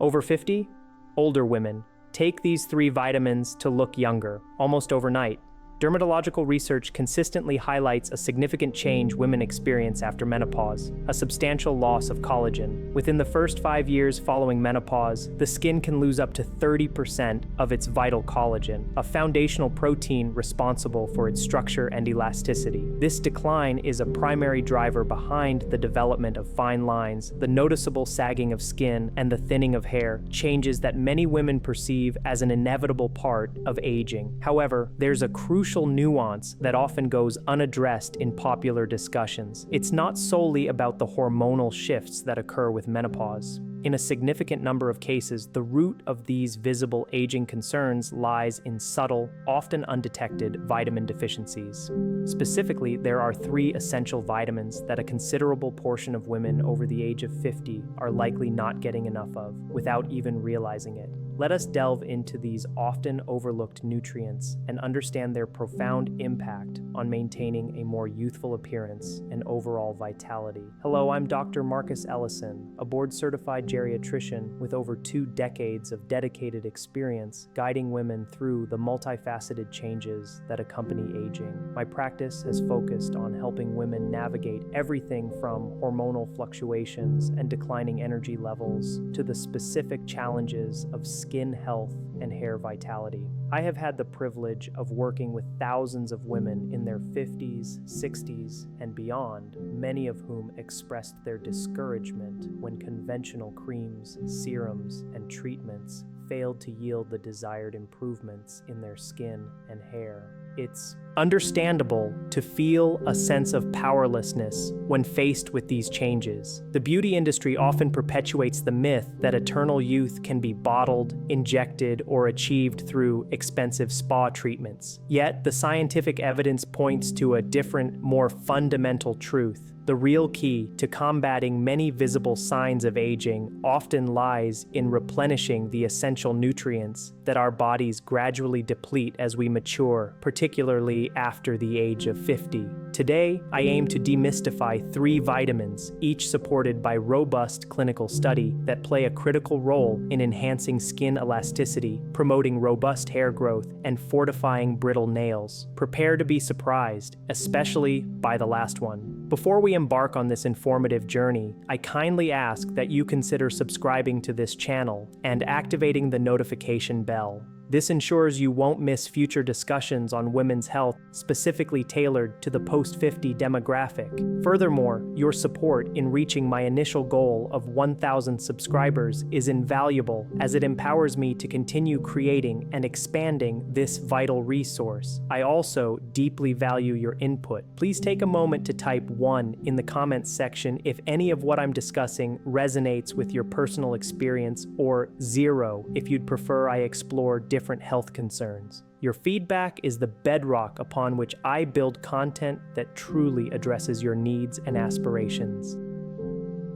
Over 50? Older women. Take these 3 vitamins to look younger, almost overnight. Dermatological research consistently highlights a significant change women experience after menopause, a substantial loss of collagen. Within the first 5 years following menopause, the skin can lose up to 30% of its vital collagen, a foundational protein responsible for its structure and elasticity. This decline is a primary driver behind the development of fine lines, the noticeable sagging of skin, and the thinning of hair, changes that many women perceive as an inevitable part of aging. However, there's a crucial nuance that often goes unaddressed in popular discussions. It's not solely about the hormonal shifts that occur with menopause. In a significant number of cases, the root of these visible aging concerns lies in subtle, often undetected vitamin deficiencies. Specifically, there are 3 essential vitamins that a considerable portion of women over the age of 50 are likely not getting enough of, without even realizing it. Let us delve into these often overlooked nutrients and understand their profound impact on maintaining a more youthful appearance and overall vitality. Hello, I'm Dr. Marcus Ellison, a board-certified geriatrician with over 2 decades of dedicated experience guiding women through the multifaceted changes that accompany aging. My practice has focused on helping women navigate everything from hormonal fluctuations and declining energy levels to the specific challenges of skin health and hair vitality. I have had the privilege of working with thousands of women in their 50s, 60s, and beyond, many of whom expressed their discouragement when conventional creams, serums, and treatments failed to yield the desired improvements in their skin and hair. It's understandable to feel a sense of powerlessness when faced with these changes. The beauty industry often perpetuates the myth that eternal youth can be bottled, injected, or achieved through expensive spa treatments. Yet, the scientific evidence points to a different, more fundamental truth. The real key to combating many visible signs of aging often lies in replenishing the essential nutrients that our bodies gradually deplete as we mature, particularly after the age of 50. Today, I aim to demystify 3 vitamins, each supported by robust clinical study, that play a critical role in enhancing skin elasticity, promoting robust hair growth, and fortifying brittle nails. Prepare to be surprised, especially by the last one. Before we embark on this informative journey, I kindly ask that you consider subscribing to this channel and activating the notification bell. This ensures you won't miss future discussions on women's health specifically tailored to the post-50 demographic. Furthermore, your support in reaching my initial goal of 1,000 subscribers is invaluable, as it empowers me to continue creating and expanding this vital resource. I also deeply value your input. Please take a moment to type 1 in the comments section if any of what I'm discussing resonates with your personal experience, or 0 if you'd prefer I explore different health concerns. Your feedback is the bedrock upon which I build content that truly addresses your needs and aspirations.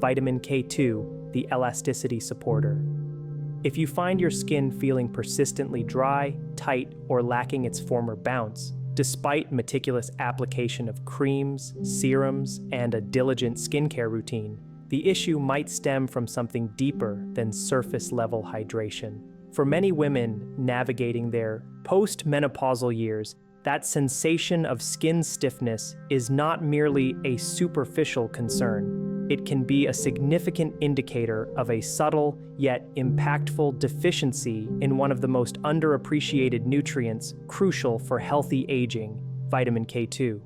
Vitamin K2, the elasticity supporter. If you find your skin feeling persistently dry, tight, or lacking its former bounce, despite meticulous application of creams, serums, and a diligent skincare routine, the issue might stem from something deeper than surface-level hydration. For many women navigating their post-menopausal years, that sensation of skin stiffness is not merely a superficial concern. It can be a significant indicator of a subtle yet impactful deficiency in one of the most underappreciated nutrients crucial for healthy aging, vitamin K2.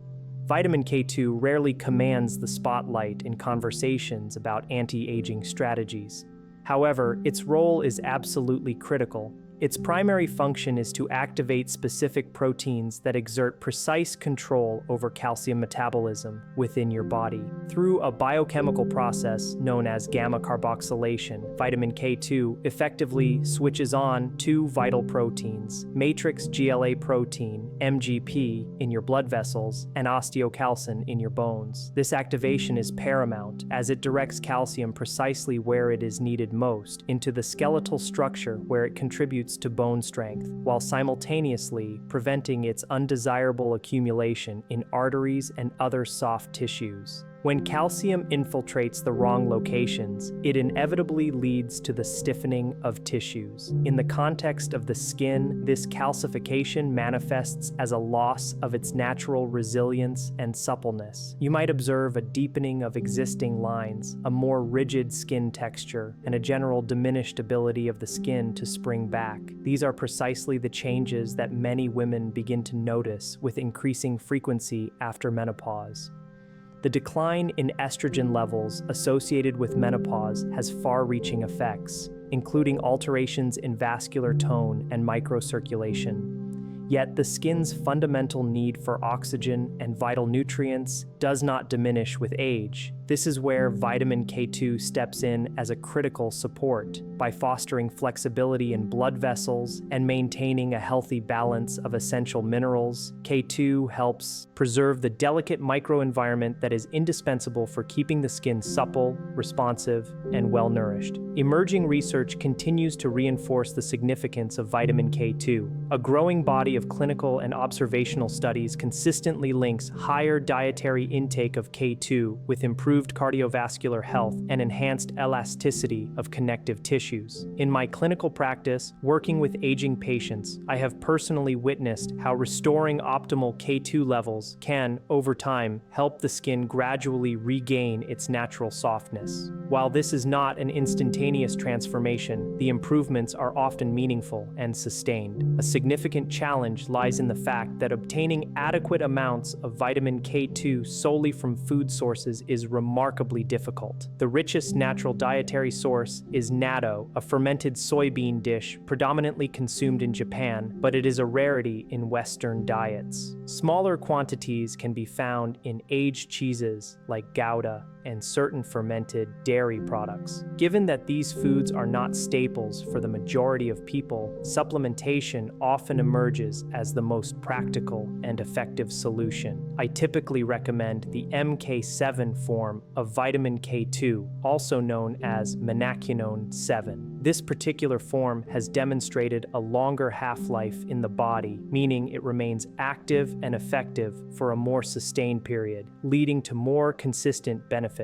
Vitamin K2 rarely commands the spotlight in conversations about anti-aging strategies. However, its role is absolutely critical. Its primary function is to activate specific proteins that exert precise control over calcium metabolism within your body. Through a biochemical process known as gamma carboxylation, vitamin K2 effectively switches on 2 vital proteins, matrix GLA protein, MGP, in your blood vessels, and osteocalcin in your bones. This activation is paramount, as it directs calcium precisely where it is needed most, into the skeletal structure where it contributes to bone strength, while simultaneously preventing its undesirable accumulation in arteries and other soft tissues. When calcium infiltrates the wrong locations, it inevitably leads to the stiffening of tissues. In the context of the skin, this calcification manifests as a loss of its natural resilience and suppleness. You might observe a deepening of existing lines, a more rigid skin texture, and a general diminished ability of the skin to spring back. These are precisely the changes that many women begin to notice with increasing frequency after menopause. The decline in estrogen levels associated with menopause has far-reaching effects, including alterations in vascular tone and microcirculation. Yet the skin's fundamental need for oxygen and vital nutrients does not diminish with age. This is where vitamin K2 steps in as a critical support by fostering flexibility in blood vessels and maintaining a healthy balance of essential minerals. K2 helps preserve the delicate microenvironment that is indispensable for keeping the skin supple, responsive, and well-nourished. Emerging research continues to reinforce the significance of vitamin K2. A growing body of clinical and observational studies consistently links higher dietary intake of K2 with improved cardiovascular health and enhanced elasticity of connective tissues. In my clinical practice, working with aging patients, I have personally witnessed how restoring optimal K2 levels can, over time, help the skin gradually regain its natural softness. While this is not an instantaneous transformation, the improvements are often meaningful and sustained. A significant challenge lies in the fact that obtaining adequate amounts of vitamin K2 solely from food sources is remarkably difficult. The richest natural dietary source is natto, a fermented soybean dish predominantly consumed in Japan, but it is a rarity in Western diets. Smaller quantities can be found in aged cheeses like Gouda and certain fermented dairy products. Given that these foods are not staples for the majority of people, supplementation often emerges as the most practical and effective solution. I typically recommend the MK7 form of vitamin K2, also known as menaquinone 7. This particular form has demonstrated a longer half-life in the body, meaning it remains active and effective for a more sustained period, leading to more consistent benefits.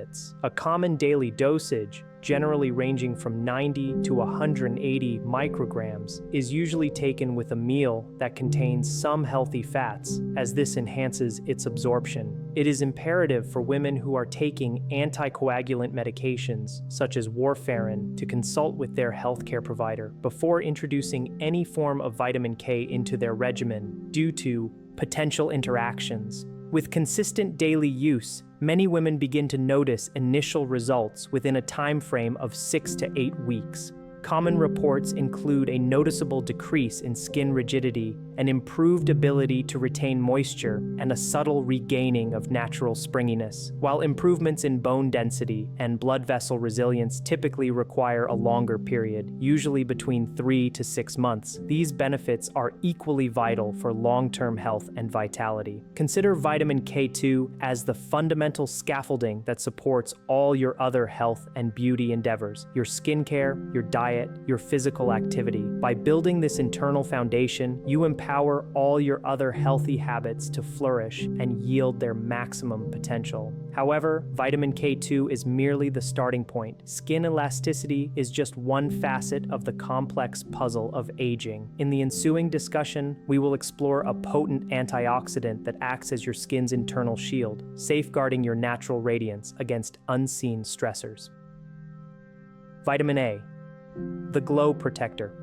A common daily dosage, generally ranging from 90 to 180 micrograms, is usually taken with a meal that contains some healthy fats, as this enhances its absorption. It is imperative for women who are taking anticoagulant medications, such as warfarin, to consult with their healthcare provider before introducing any form of vitamin K into their regimen due to potential interactions. With consistent daily use, many women begin to notice initial results within a time frame of 6 to 8 weeks. Common reports include a noticeable decrease in skin rigidity, an improved ability to retain moisture, and a subtle regaining of natural springiness, while improvements in bone density and blood vessel resilience typically require a longer period, usually between 3 to 6 months. These benefits are equally vital for long-term health and vitality. Consider vitamin K2 as the fundamental scaffolding that supports all your other health and beauty endeavors, your skincare, your diet, your physical activity. By building this internal foundation, you empower all your other healthy habits to flourish and yield their maximum potential. However, vitamin K2 is merely the starting point. Skin elasticity is just one facet of the complex puzzle of aging. In the ensuing discussion, we will explore a potent antioxidant that acts as your skin's internal shield, safeguarding your natural radiance against unseen stressors. Vitamin A, the glow protector.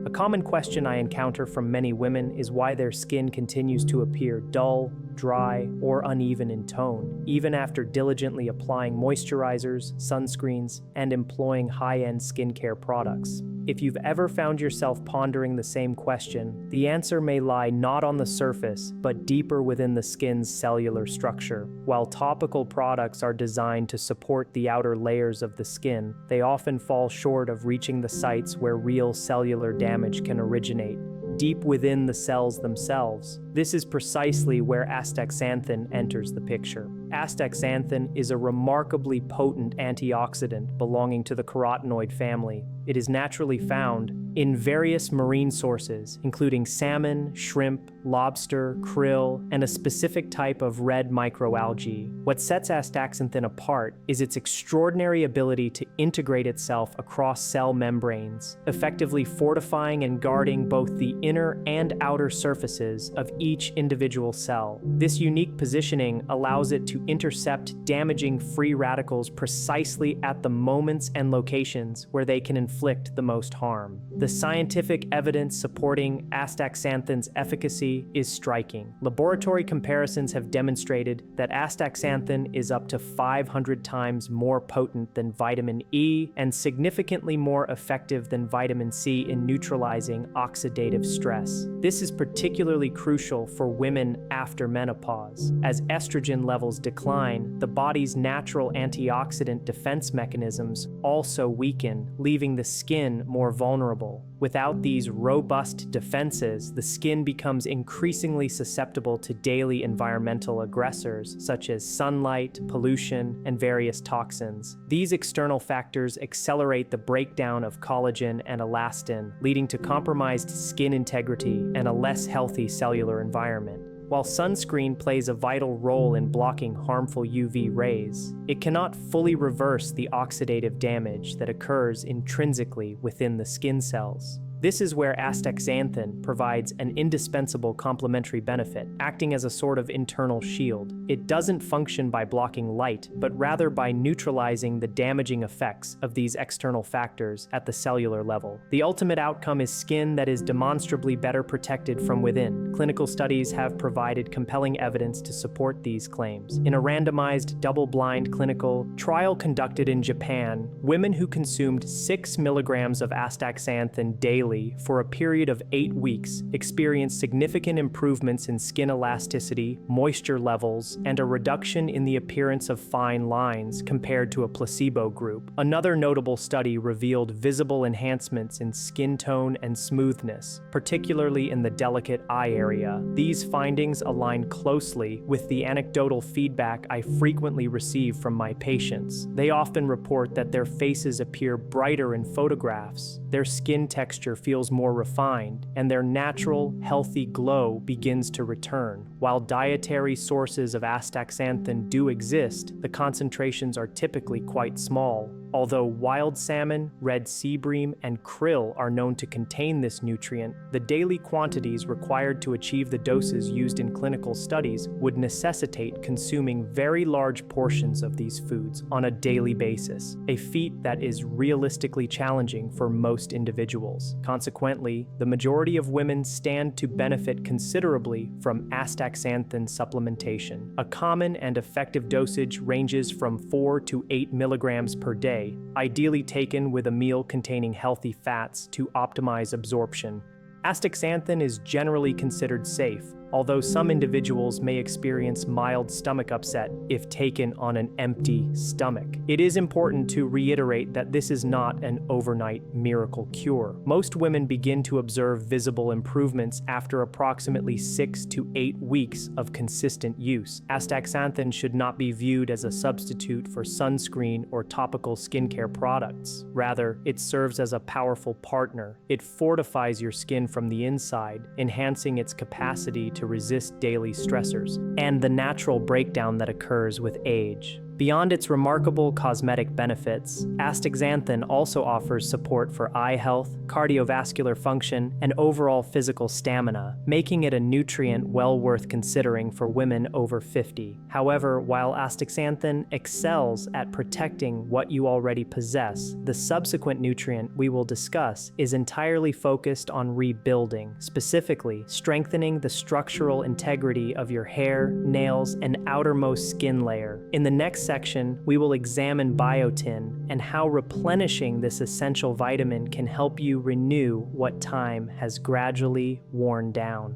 A common question I encounter from many women is why their skin continues to appear dull, dry, or uneven in tone, even after diligently applying moisturizers, sunscreens, and employing high-end skincare products. If you've ever found yourself pondering the same question, the answer may lie not on the surface, but deeper within the skin's cellular structure. While topical products are designed to support the outer layers of the skin, they often fall short of reaching the sites where real cellular damage can originate, deep within the cells themselves. This is precisely where astaxanthin enters the picture. Astaxanthin is a remarkably potent antioxidant belonging to the carotenoid family. It is naturally found in various marine sources, including salmon, shrimp, lobster, krill, and a specific type of red microalgae. What sets astaxanthin apart is its extraordinary ability to integrate itself across cell membranes, effectively fortifying and guarding both the inner and outer surfaces of each individual cell. This unique positioning allows it to intercept damaging free radicals precisely at the moments and locations where they can inflict the most harm. The scientific evidence supporting astaxanthin's efficacy is striking. Laboratory comparisons have demonstrated that astaxanthin is up to 500 times more potent than vitamin E and significantly more effective than vitamin C in neutralizing oxidative stress. This is particularly crucial for women after menopause. As estrogen levels decline, the body's natural antioxidant defense mechanisms also weaken, leaving the skin more vulnerable. Without these robust defenses, the skin becomes increasingly susceptible to daily environmental aggressors such as sunlight, pollution, and various toxins. These external factors accelerate the breakdown of collagen and elastin, leading to compromised skin integrity and a less healthy cellular environment. While sunscreen plays a vital role in blocking harmful UV rays, it cannot fully reverse the oxidative damage that occurs intrinsically within the skin cells. This is where astaxanthin provides an indispensable complementary benefit, acting as a sort of internal shield. It doesn't function by blocking light, but rather by neutralizing the damaging effects of these external factors at the cellular level. The ultimate outcome is skin that is demonstrably better protected from within. Clinical studies have provided compelling evidence to support these claims. In a randomized, double-blind clinical trial conducted in Japan, women who consumed 6 milligrams of astaxanthin daily for a period of 8 weeks experienced significant improvements in skin elasticity, moisture levels, and a reduction in the appearance of fine lines compared to a placebo group. Another notable study revealed visible enhancements in skin tone and smoothness, particularly in the delicate eye area. These findings align closely with the anecdotal feedback I frequently receive from my patients. They often report that their faces appear brighter in photographs, their skin texture feels more refined, and their natural, healthy glow begins to return. While dietary sources of astaxanthin do exist, the concentrations are typically quite small. Although wild salmon, red sea bream, and krill are known to contain this nutrient, the daily quantities required to achieve the doses used in clinical studies would necessitate consuming very large portions of these foods on a daily basis, a feat that is realistically challenging for most individuals. Consequently, the majority of women stand to benefit considerably from astaxanthin supplementation. A common and effective dosage ranges from 4 to 8 milligrams per day, ideally taken with a meal containing healthy fats to optimize absorption. Astaxanthin is generally considered safe, although some individuals may experience mild stomach upset if taken on an empty stomach. It is important to reiterate that this is not an overnight miracle cure. Most women begin to observe visible improvements after approximately 6 to 8 weeks of consistent use. Astaxanthin should not be viewed as a substitute for sunscreen or topical skincare products. Rather, it serves as a powerful partner. It fortifies your skin from the inside, enhancing its capacity to resist daily stressors and the natural breakdown that occurs with age. Beyond its remarkable cosmetic benefits, astaxanthin also offers support for eye health, cardiovascular function, and overall physical stamina, making it a nutrient well worth considering for women over 50. However, while astaxanthin excels at protecting what you already possess, the subsequent nutrient we will discuss is entirely focused on rebuilding, specifically strengthening the structural integrity of your hair, nails, and outermost skin layer. In the next section, we will examine biotin and how replenishing this essential vitamin can help you renew what time has gradually worn down.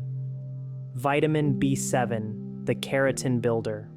Vitamin B7, the keratin builder.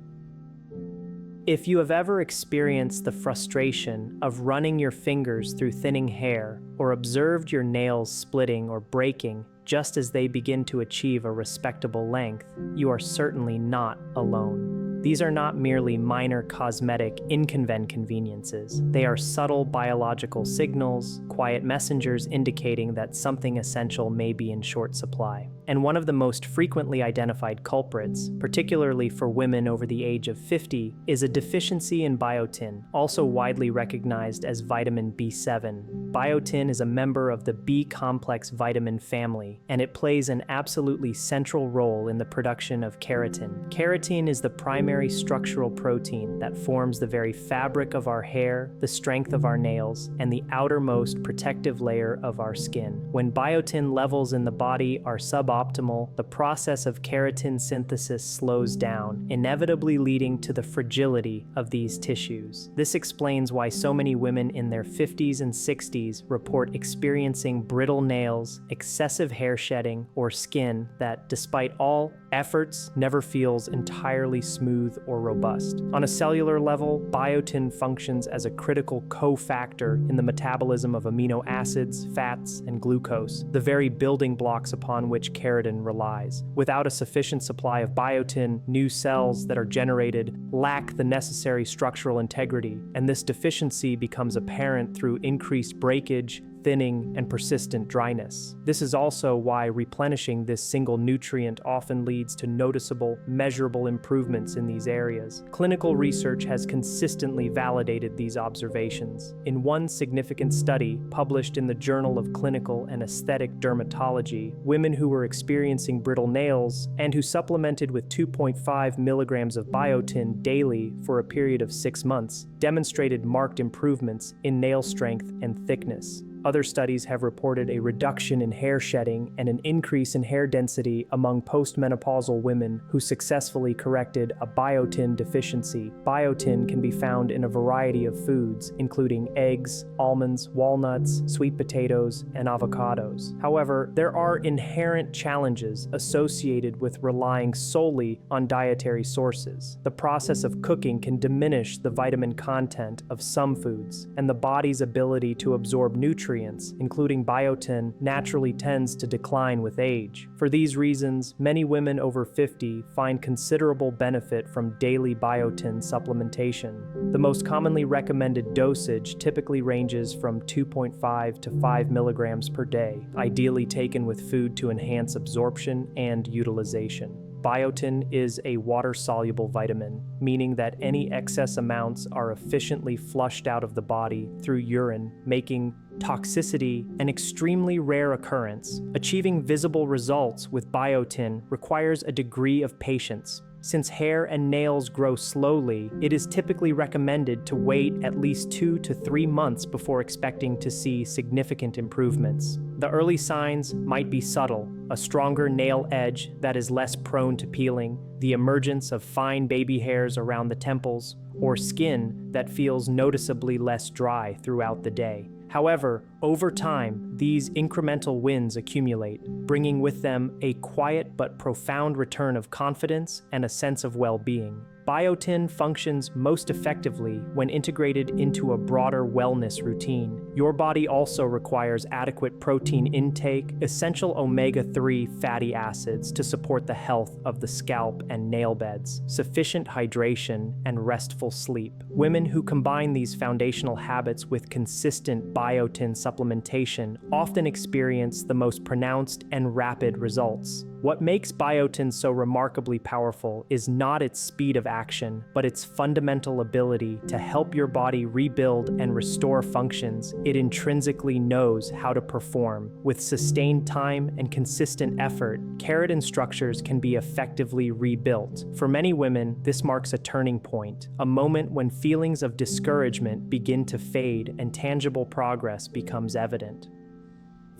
If you have ever experienced the frustration of running your fingers through thinning hair or observed your nails splitting or breaking just as they begin to achieve a respectable length, you are certainly not alone. These are not merely minor cosmetic inconveniences. They are subtle biological signals, quiet messengers indicating that something essential may be in short supply. And one of the most frequently identified culprits, particularly for women over the age of 50, is a deficiency in biotin, also widely recognized as vitamin B7. Biotin is a member of the B-complex vitamin family, and it plays an absolutely central role in the production of keratin. Keratin is the primary structural protein that forms the very fabric of our hair, the strength of our nails, and the outermost protective layer of our skin. When biotin levels in the body are suboptimal, the process of keratin synthesis slows down, inevitably leading to the fragility of these tissues. This explains why so many women in their 50s and 60s report experiencing brittle nails, excessive hair shedding, or skin that, despite all efforts, never feels entirely smooth or robust. On a cellular level, biotin functions as a critical cofactor in the metabolism of amino acids, fats, and glucose, the very building blocks upon which keratin relies. Without a sufficient supply of biotin, new cells that are generated lack the necessary structural integrity, and this deficiency becomes apparent through increased breakage, thinning, and persistent dryness. This is also why replenishing this single nutrient often leads to noticeable, measurable improvements in these areas. Clinical research has consistently validated these observations. In one significant study published in the Journal of Clinical and Aesthetic Dermatology, women who were experiencing brittle nails and who supplemented with 2.5 milligrams of biotin daily for a period of 6 months demonstrated marked improvements in nail strength and thickness. Other studies have reported a reduction in hair shedding and an increase in hair density among postmenopausal women who successfully corrected a biotin deficiency. Biotin can be found in a variety of foods, including eggs, almonds, walnuts, sweet potatoes, and avocados. However, there are inherent challenges associated with relying solely on dietary sources. The process of cooking can diminish the vitamin content of some foods, and the body's ability to absorb nutrients, including biotin, naturally tends to decline with age. For these reasons, many women over 50 find considerable benefit from daily biotin supplementation. The most commonly recommended dosage typically ranges from 2.5 to 5 milligrams per day, ideally taken with food to enhance absorption and utilization. Biotin is a water-soluble vitamin, meaning that any excess amounts are efficiently flushed out of the body through urine, making toxicity an extremely rare occurrence. Achieving visible results with biotin requires a degree of patience. Since hair and nails grow slowly, it is typically recommended to wait at least 2 to 3 months before expecting to see significant improvements. The early signs might be subtle: a stronger nail edge that is less prone to peeling, the emergence of fine baby hairs around the temples, or skin that feels noticeably less dry throughout the day. However, over time, these incremental wins accumulate, bringing with them a quiet but profound return of confidence and a sense of well-being. Biotin functions most effectively when integrated into a broader wellness routine. Your body also requires adequate protein intake, essential omega-3 fatty acids to support the health of the scalp and nail beds, sufficient hydration, and restful sleep. Women who combine these foundational habits with consistent biotin supplementation often experience the most pronounced and rapid results. What makes biotin so remarkably powerful is not its speed of action, but its fundamental ability to help your body rebuild and restore functions it intrinsically knows how to perform. With sustained time and consistent effort, keratin structures can be effectively rebuilt. For many women, this marks a turning point, a moment when feelings of discouragement begin to fade and tangible progress becomes evident.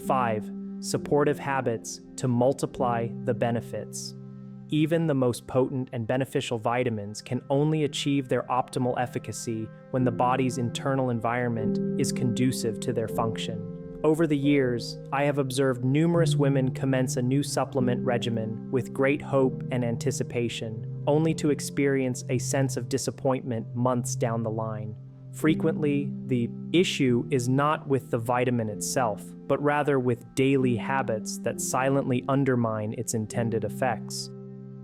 5. Supportive habits to multiply the benefits. Even the most potent and beneficial vitamins can only achieve their optimal efficacy when the body's internal environment is conducive to their function. Over the years, I have observed numerous women commence a new supplement regimen with great hope and anticipation, only to experience a sense of disappointment months down the line. Frequently, the issue is not with the vitamin itself, but rather with daily habits that silently undermine its intended effects.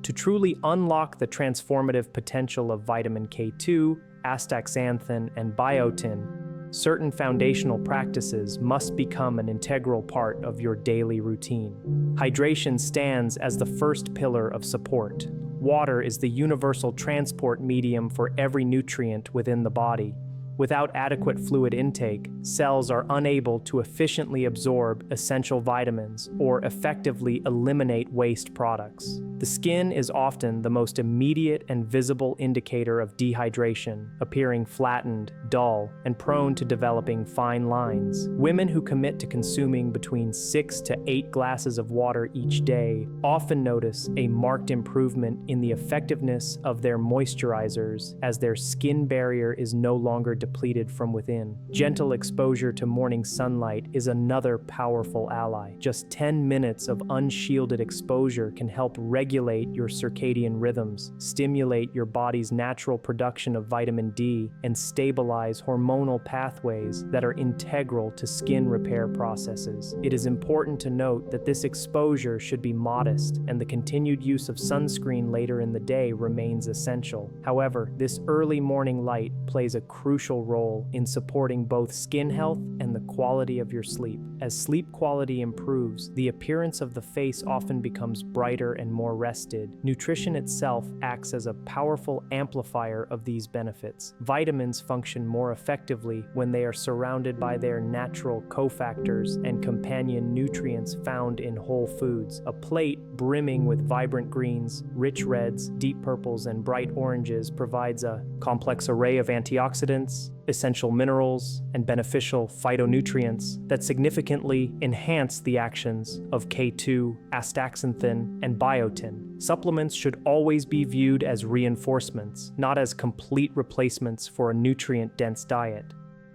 To truly unlock the transformative potential of vitamin K2, astaxanthin, and biotin, certain foundational practices must become an integral part of your daily routine. Hydration stands as the first pillar of support. Water is the universal transport medium for every nutrient within the body. Without adequate fluid intake, cells are unable to efficiently absorb essential vitamins or effectively eliminate waste products. The skin is often the most immediate and visible indicator of dehydration, appearing flattened, dull, and prone to developing fine lines. Women who commit to consuming between 6 to 8 glasses of water each day often notice a marked improvement in the effectiveness of their moisturizers as their skin barrier is no longer depleted from within. Gentle exposure to morning sunlight is another powerful ally. Just 10 minutes of unshielded exposure can help regulate your circadian rhythms, stimulate your body's natural production of vitamin D, and stabilize hormonal pathways that are integral to skin repair processes. It is important to note that this exposure should be modest, and the continued use of sunscreen later in the day remains essential. However, this early morning light plays a crucial role in supporting both skin health and the quality of your sleep. As sleep quality improves, the appearance of the face often becomes brighter and more rested. Nutrition itself acts as a powerful amplifier of these benefits. Vitamins function more effectively when they are surrounded by their natural cofactors and companion nutrients found in whole foods. A plate brimming with vibrant greens, rich reds, deep purples, and bright oranges provides a complex array of antioxidants, essential minerals, and beneficial phytonutrients that significantly enhance the actions of K2, astaxanthin, and biotin. Supplements should always be viewed as reinforcements, not as complete replacements for a nutrient-dense diet.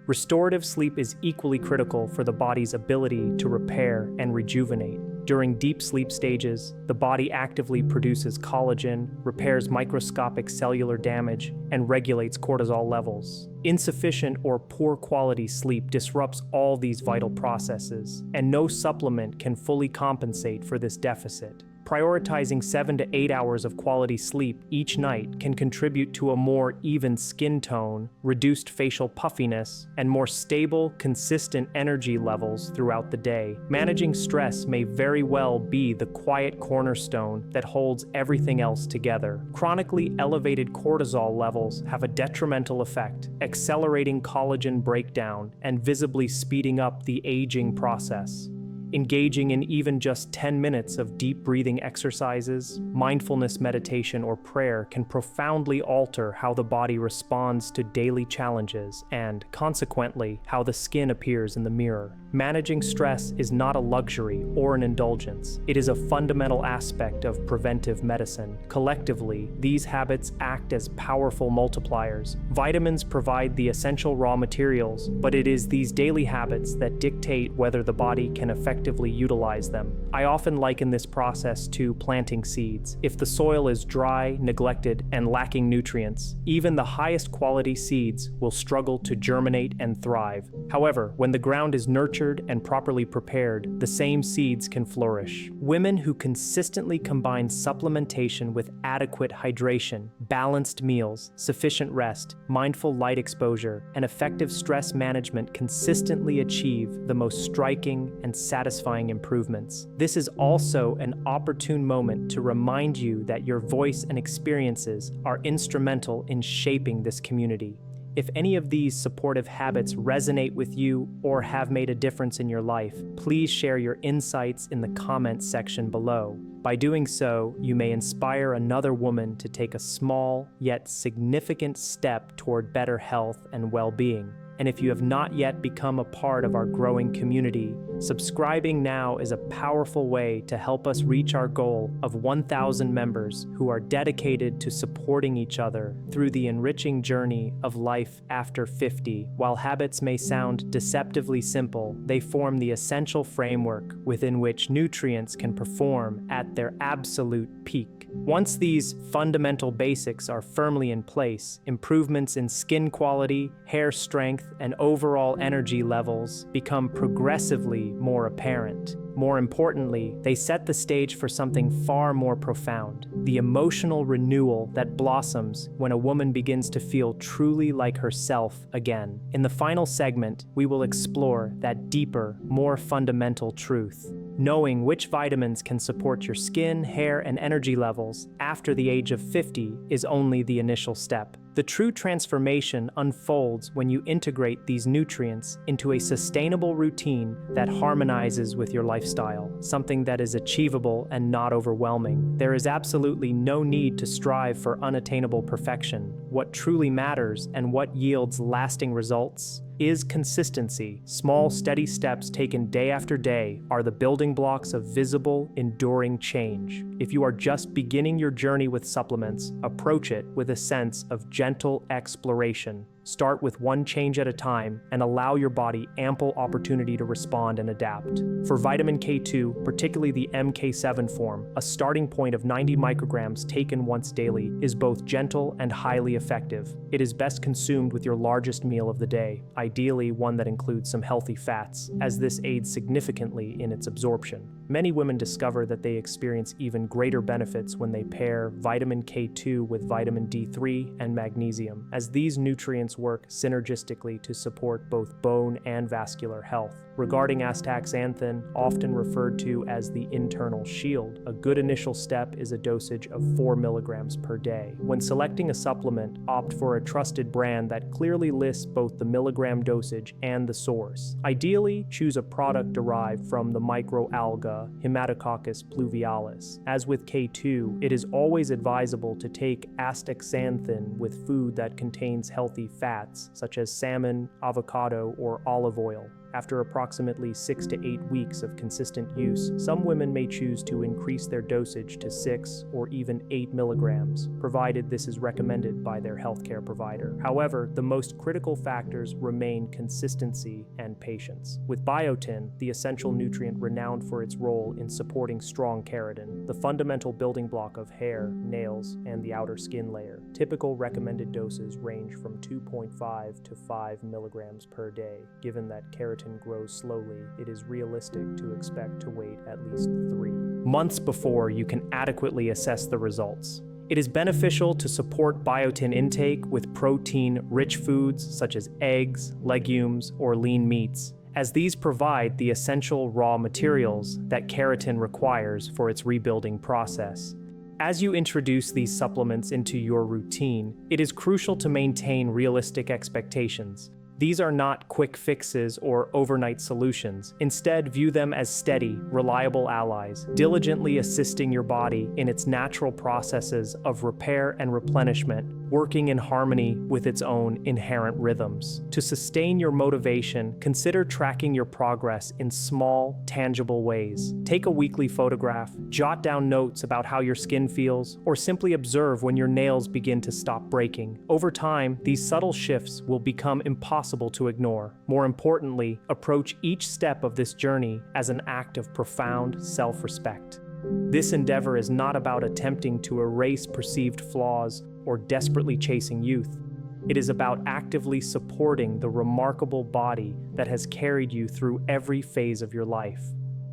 Restorative sleep is equally critical for the body's ability to repair and rejuvenate. During deep sleep stages, the body actively produces collagen, repairs microscopic cellular damage, and regulates cortisol levels. Insufficient or poor quality sleep disrupts all these vital processes, and no supplement can fully compensate for this deficit. Prioritizing 7 to 8 hours of quality sleep each night can contribute to a more even skin tone, reduced facial puffiness, and more stable, consistent energy levels throughout the day. Managing stress may very well be the quiet cornerstone that holds everything else together. Chronically elevated cortisol levels have a detrimental effect, accelerating collagen breakdown and visibly speeding up the aging process. Engaging in even just 10 minutes of deep breathing exercises, mindfulness meditation, or prayer can profoundly alter how the body responds to daily challenges and, consequently, how the skin appears in the mirror. Managing stress is not a luxury or an indulgence. It is a fundamental aspect of preventive medicine. Collectively, these habits act as powerful multipliers. Vitamins provide the essential raw materials, but it is these daily habits that dictate whether the body can effectively utilize them. I often liken this process to planting seeds. If the soil is dry, neglected, and lacking nutrients, even the highest quality seeds will struggle to germinate and thrive. However, when the ground is nurtured and properly prepared, the same seeds can flourish. Women who consistently combine supplementation with adequate hydration, balanced meals, sufficient rest, mindful light exposure, and effective stress management consistently achieve the most striking and satisfying improvements. This is also an opportune moment to remind you that your voice and experiences are instrumental in shaping this community. If any of these supportive habits resonate with you or have made a difference in your life, please share your insights in the comments section below. By doing so, you may inspire another woman to take a small yet significant step toward better health and well-being. And if you have not yet become a part of our growing community, subscribing now is a powerful way to help us reach our goal of 1,000 members who are dedicated to supporting each other through the enriching journey of life after 50. While habits may sound deceptively simple, they form the essential framework within which nutrients can perform at their absolute peak. Once these fundamental basics are firmly in place, improvements in skin quality, hair strength, and overall energy levels become progressively be more apparent. More importantly, they set the stage for something far more profound: the emotional renewal that blossoms when a woman begins to feel truly like herself again. In the final segment, we will explore that deeper, more fundamental truth. Knowing which vitamins can support your skin, hair, and energy levels after the age of 50 is only the initial step. The true transformation unfolds when you integrate these nutrients into a sustainable routine that harmonizes with your lifestyle, something that is achievable and not overwhelming. There is absolutely no need to strive for unattainable perfection. What truly matters and what yields lasting results is consistency. Small, steady steps taken day after day are the building blocks of visible, enduring change. If you are just beginning your journey with supplements, approach it with a sense of gentle exploration. Start with one change at a time and allow your body ample opportunity to respond and adapt. For vitamin K2, particularly the MK7 form, a starting point of 90 micrograms taken once daily is both gentle and highly effective. It is best consumed with your largest meal of the day, ideally one that includes some healthy fats, as this aids significantly in its absorption. Many women discover that they experience even greater benefits when they pair vitamin K2 with vitamin D3 and magnesium, as these nutrients work synergistically to support both bone and vascular health. Regarding astaxanthin, often referred to as the internal shield, a good initial step is a dosage of 4 milligrams per day. When selecting a supplement, opt for a trusted brand that clearly lists both the milligram dosage and the source. Ideally, choose a product derived from the microalga Haematococcus pluvialis. As with K2, it is always advisable to take astaxanthin with food that contains healthy fats, such as salmon, avocado, or olive oil. After approximately 6 to 8 weeks of consistent use, some women may choose to increase their dosage to 6 or even 8 milligrams, provided this is recommended by their healthcare provider. However, the most critical factors remain consistency and patience. With biotin, the essential nutrient renowned for its role in supporting strong keratin, the fundamental building block of hair, nails, and the outer skin layer, typical recommended doses range from 2.5 to 5 milligrams per day. Given that keratin grows slowly, it is realistic to expect to wait at least 3 months before you can adequately assess the results. It is beneficial to support biotin intake with protein-rich foods such as eggs, legumes, or lean meats, as these provide the essential raw materials that keratin requires for its rebuilding process. As you introduce these supplements into your routine, it is crucial to maintain realistic expectations. These are not quick fixes or overnight solutions. Instead, view them as steady, reliable allies, diligently assisting your body in its natural processes of repair and replenishment, working in harmony with its own inherent rhythms. To sustain your motivation, consider tracking your progress in small, tangible ways. Take a weekly photograph, jot down notes about how your skin feels, or simply observe when your nails begin to stop breaking. Over time, these subtle shifts will become impossible to ignore. More importantly, approach each step of this journey as an act of profound self-respect. This endeavor is not about attempting to erase perceived flaws or desperately chasing youth. It is about actively supporting the remarkable body that has carried you through every phase of your life.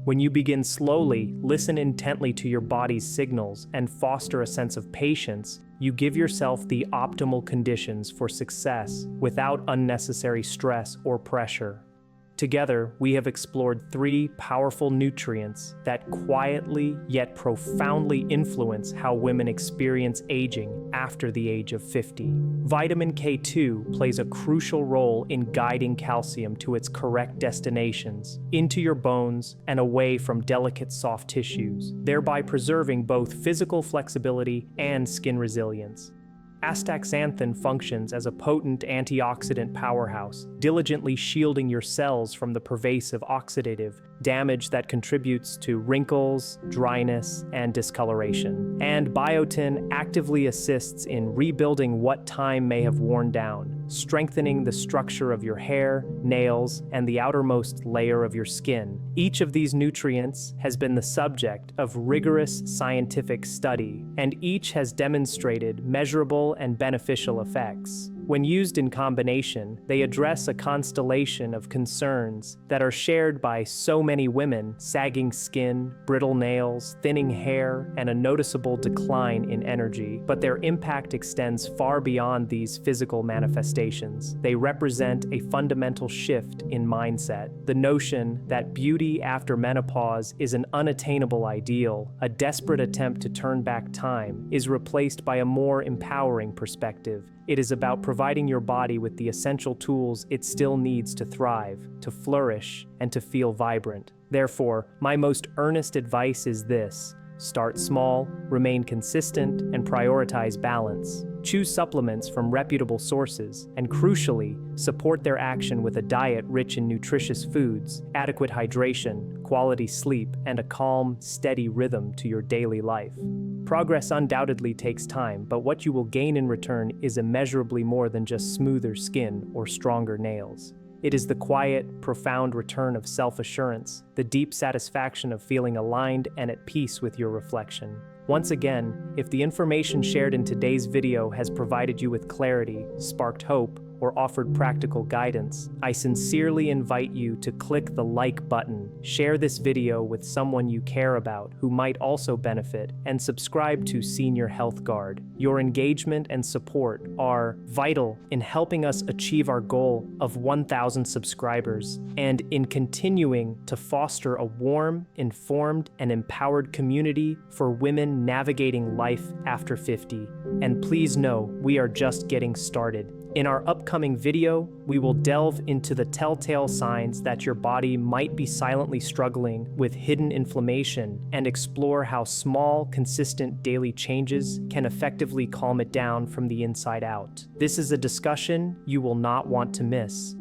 When you begin slowly, listen intently to your body's signals, and foster a sense of patience, you give yourself the optimal conditions for success without unnecessary stress or pressure. Together, we have explored 3 powerful nutrients that quietly yet profoundly influence how women experience aging after the age of 50. Vitamin K2 plays a crucial role in guiding calcium to its correct destinations, into your bones and away from delicate soft tissues, thereby preserving both physical flexibility and skin resilience. Astaxanthin functions as a potent antioxidant powerhouse, diligently shielding your cells from the pervasive oxidative damage that contributes to wrinkles, dryness, and discoloration. And biotin actively assists in rebuilding what time may have worn down, strengthening the structure of your hair, nails, and the outermost layer of your skin. Each of these nutrients has been the subject of rigorous scientific study, and each has demonstrated measurable and beneficial effects. When used in combination, they address a constellation of concerns that are shared by so many women: sagging skin, brittle nails, thinning hair, and a noticeable decline in energy. But their impact extends far beyond these physical manifestations. They represent a fundamental shift in mindset. The notion that beauty after menopause is an unattainable ideal, a desperate attempt to turn back time, is replaced by a more empowering perspective. It is about providing your body with the essential tools it still needs to thrive, to flourish, and to feel vibrant. Therefore, my most earnest advice is this: start small, remain consistent, and prioritize balance. Choose supplements from reputable sources, and crucially, support their action with a diet rich in nutritious foods, adequate hydration, quality sleep, and a calm, steady rhythm to your daily life. Progress undoubtedly takes time, but what you will gain in return is immeasurably more than just smoother skin or stronger nails. It is the quiet, profound return of self-assurance, the deep satisfaction of feeling aligned and at peace with your reflection. Once again, if the information shared in today's video has provided you with clarity, sparked hope, or offered practical guidance, I sincerely invite you to click the like button, share this video with someone you care about who might also benefit, and subscribe to Senior Health Guard. Your engagement and support are vital in helping us achieve our goal of 1,000 subscribers and in continuing to foster a warm, informed, and empowered community for women navigating life after 50. And please know, we are just getting started. In our upcoming video, we will delve into the telltale signs that your body might be silently struggling with hidden inflammation and explore how small, consistent daily changes can effectively calm it down from the inside out. This is a discussion you will not want to miss.